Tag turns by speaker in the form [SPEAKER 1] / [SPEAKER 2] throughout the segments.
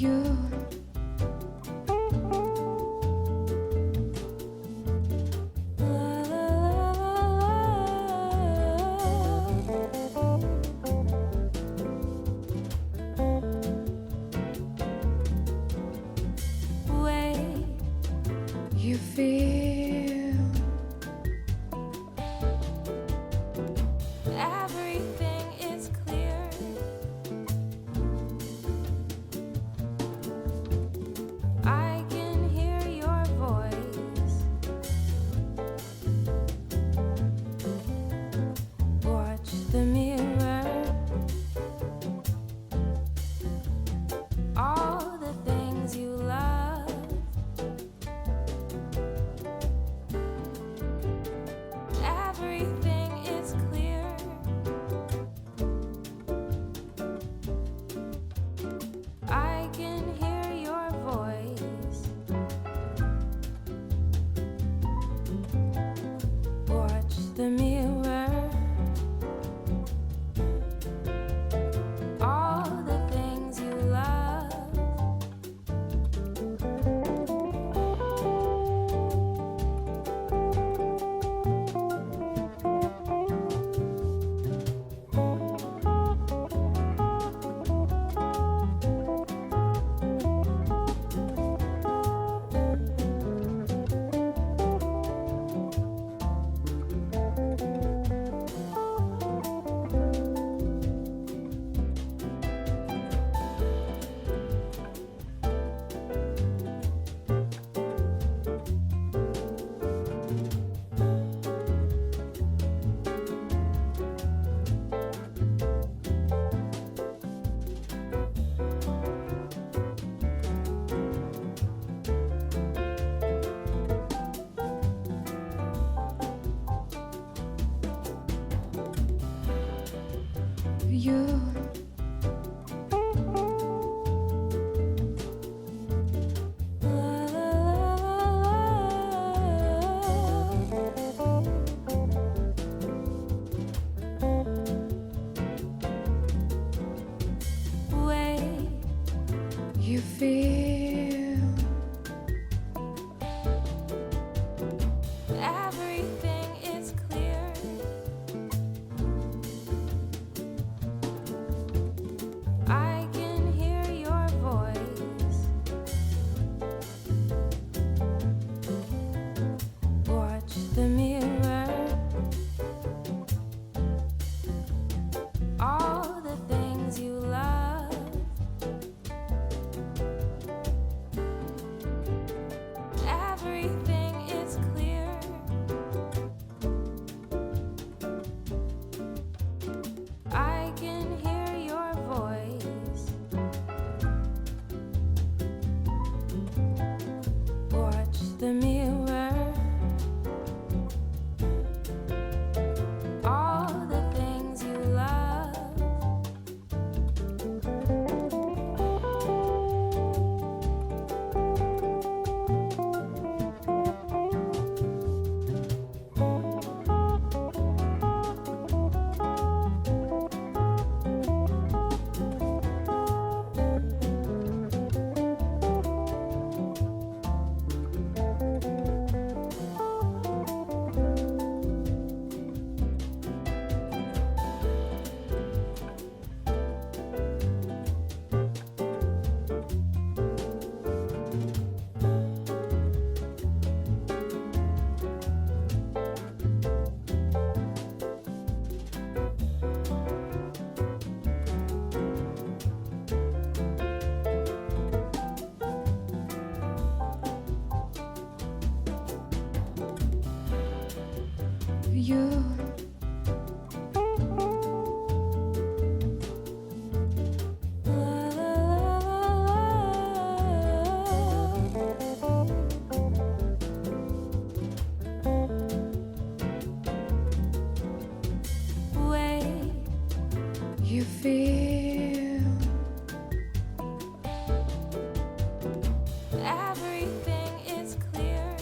[SPEAKER 1] You feel everything is clear. I can hear your voice. Watch the mirror. All the things you love. Everything is clear. I can hear your voice. Watch the mirror. All the things you love. You way you feel everything is clear. I can hear your voice. Watch the mirror. All the things you love. Everything is clear. I can hear your voice. Watch the mirror. All the things you love. You way you feel everything is clear.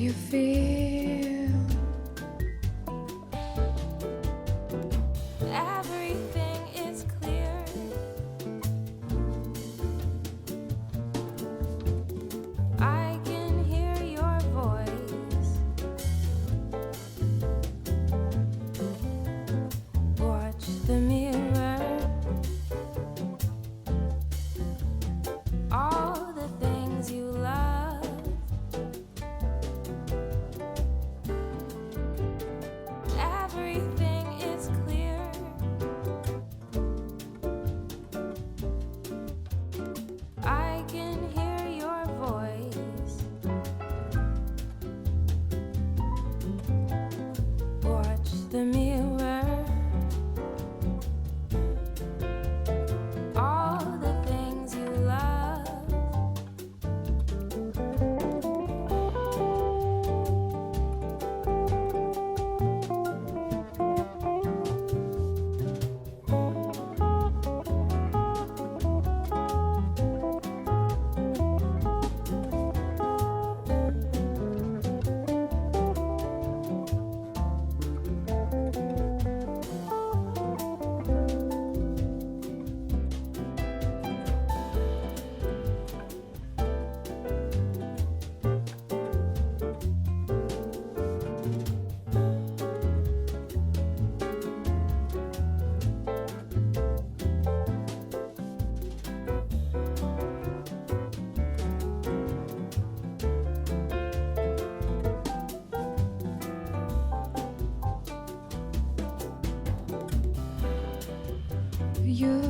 [SPEAKER 1] you feel everything is clear. I can hear your voice. Watch the mirror. All the things you love. Everything is clear. I can hear your voice. Watch the mirror. All the things you love. You